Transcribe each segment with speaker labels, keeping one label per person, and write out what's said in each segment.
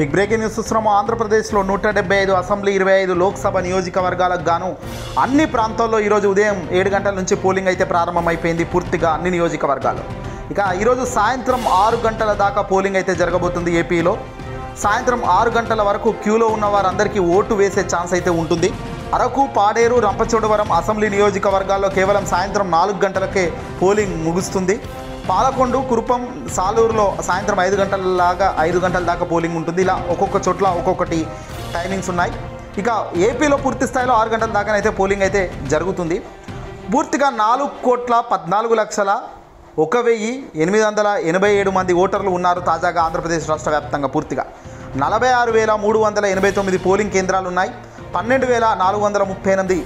Speaker 1: Big breaking news చూస్తున్నాము. ఆంధ్రప్రదేశ్లో 175 assembly 25 Lok Sabha నియోజకవర్గాలకు గాను అన్ని ప్రాంతాల్లో ఈరోజు ఉదయం 7 గంటల నుంచి పోలింగ్ అయితే ప్రారంభమైపోయింది పూర్తిగా అన్ని నియోజకవర్గాలు. ఇక ఈరోజు సాయంత్రం 6 గంటల దాకా పోలింగ్ అయితే జరగబోతుంది. ఏపీలో సాయంత్రం 6 గంటల వరకు క్యూలో ఉన్న వారందరికీ ఓటు వేసే ఛాన్స్ అయితే ఉంటుంది. అరకు, పాడేరు, రంపచోడవరం అసెంబ్లీ నియోజకవర్గాల్లో కేవలం సాయంత్రం 4 గంటలకే పోలింగ్ ముగుస్తుంది. పాలకొండు, కురుపం, సాలూరులో సాయంత్రం 5 గంటల దాకా పోలింగ్ ఉంటుంది. ఇలా ఒక్కొక్క చోట్ల ఒక్కొక్కటి టైమింగ్స్ ఉన్నాయి. ఇక ఏపీలో పూర్తి స్థాయిలో 6 గంటల దాకానైతే పోలింగ్ అయితే జరుగుతుంది. పూర్తిగా 4,14,01,887 మంది ఓటర్లు ఉన్నారు తాజాగా ఆంధ్రప్రదేశ్ రాష్ట్ర వ్యాప్తంగా. పూర్తిగా 46,389 పోలింగ్ కేంద్రాలు ఉన్నాయి. 12,438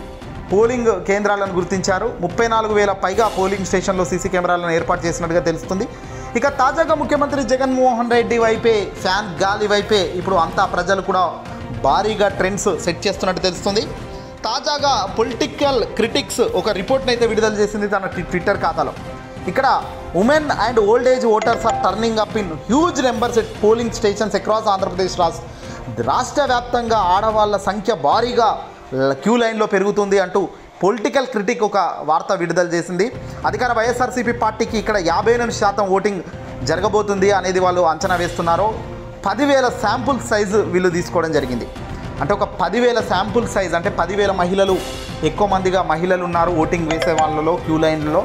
Speaker 1: పోలింగ్ కేంద్రాలను గుర్తించారు. 34,000 పైగా పోలింగ్ స్టేషన్లో సీసీ కెమెరాలను ఏర్పాటు చేసినట్టుగా తెలుస్తుంది. ఇక తాజాగా ముఖ్యమంత్రి జగన్మోహన్ రెడ్డి వైపే, ఫ్యాన్ గాలి వైపే ఇప్పుడు అంతా ప్రజలు కూడా భారీగా ట్రెండ్స్ సెట్ చేస్తున్నట్టు తెలుస్తుంది. తాజాగా పొలిటికల్ క్రిటిక్స్ ఒక రిపోర్ట్ని అయితే విడుదల చేసింది తన ట్విట్టర్ ఖాతాలో. ఇక్కడ women and old age voters are turning up in huge numbers at polling stations across Andhra Pradesh రాష్ట్ర వ్యాప్తంగా ఆడవాళ్ళ సంఖ్య భారీగా క్యూ లైన్లో పెరుగుతుంది అంటూ పొలిటికల్ క్రిటిక్ ఒక వార్త విడుదల చేసింది. అధికార వైఎస్ఆర్సీపీ పార్టీకి ఇక్కడ 58% ఓటింగ్ జరగబోతుంది అనేది వాళ్ళు అంచనా వేస్తున్నారు. 10,000 శాంపుల్ సైజు వీళ్ళు తీసుకోవడం జరిగింది. అంటే ఒక 10,000 శాంపుల్ సైజ్ అంటే 10,000 మహిళలు, ఎక్కువ మందిగా మహిళలు ఉన్నారు ఓటింగ్ వేసే వాళ్ళలో క్యూ లైన్లో.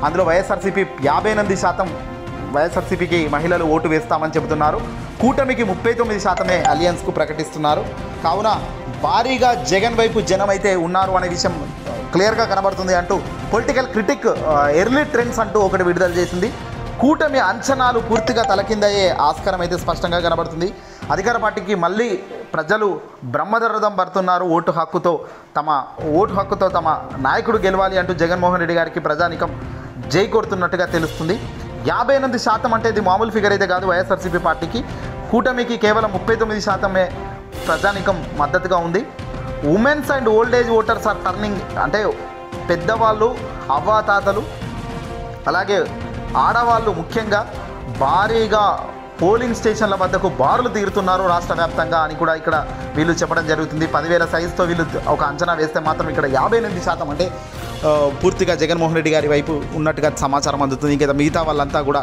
Speaker 1: అందులో వైఎస్ఆర్సీపీ 58% వైఎస్ఆర్సీపీకి మహిళలు ఓటు వేస్తామని చెబుతున్నారు. కూటమికి 39% అలియన్స్కు ప్రకటిస్తున్నారు. కావున భారీగా జగన్ వైపు జనం అయితే ఉన్నారు అనే విషయం క్లియర్గా కనబడుతుంది అంటూ పొలిటికల్ క్రిటిక్ ఎర్లీ ట్రెండ్స్ అంటూ ఒకటి విడుదల చేసింది. కూటమి అంచనాలు పూర్తిగా తలకిందయ్యే ఆస్కారం అయితే స్పష్టంగా కనబడుతుంది. అధికార పార్టీకి మళ్ళీ ప్రజలు బ్రహ్మదరథం పడుతున్నారు. ఓటు హక్కుతో తమ నాయకుడు గెలవాలి అంటూ జగన్మోహన్ రెడ్డి గారికి ప్రజానికం జై కొడుతున్నట్టుగా తెలుస్తుంది. 58% అంటే ఇది మామూలు ఫిగర్ అయితే కాదు. వైఎస్ఆర్సీపీ పార్టీకి, కూటమికి కేవలం 39% ప్రజానికం మద్దతుగా ఉంది. Womens and old age voters are turning అంటే పెద్దవాళ్ళు, అవ్వాతాతలు, అలాగే ఆడవాళ్ళు ముఖ్యంగా భారీగా పోలింగ్ స్టేషన్ల వద్దకు బారులు తీరుతున్నారు రాష్ట్ర వ్యాప్తంగా అని కూడా ఇక్కడ వీళ్ళు చెప్పడం జరుగుతుంది. 10,000 సైజుతో వీళ్ళు ఒక అంచనా వేస్తే మాత్రం ఇక్కడ 58% అంటే పూర్తిగా జగన్మోహన్ రెడ్డి గారి వైపు ఉన్నట్టుగా సమాచారం అందుతుంది. ఇంకా మిగతా వాళ్ళంతా కూడా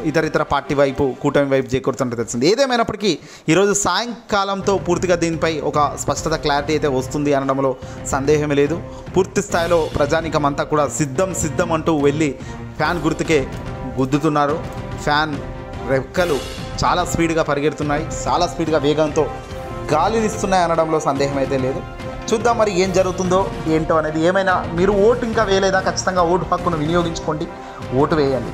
Speaker 1: ఇతర పార్టీ వైపు, కూటమి వైపు చేకూరుతున్నట్టు తెలిసింది. ఏదేమైనప్పటికీ ఈరోజు సాయంకాలంతో పూర్తిగా దీనిపై ఒక స్పష్టత, క్లారిటీ అయితే వస్తుంది అనడంలో సందేహమే లేదు. పూర్తి స్థాయిలో ప్రజానికం అంతా కూడా సిద్ధం అంటూ వెళ్ళి ఫ్యాన్ గుర్తుకే గుద్దుతున్నారు. ఫ్యాన్ రెక్కలు చాలా స్పీడ్గా పరిగెడుతున్నాయి, చాలా స్పీడ్గా వేగంతో గాలినిస్తున్నాయి అనడంలో సందేహం అయితే లేదు. చూద్దాం మరి ఏం జరుగుతుందో ఏంటో అనేది. ఏమైనా మీరు ఓటు ఇంకా వేయలేదా, ఖచ్చితంగా ఓటు హక్కును వినియోగించుకోండి, ఓటు వేయండి.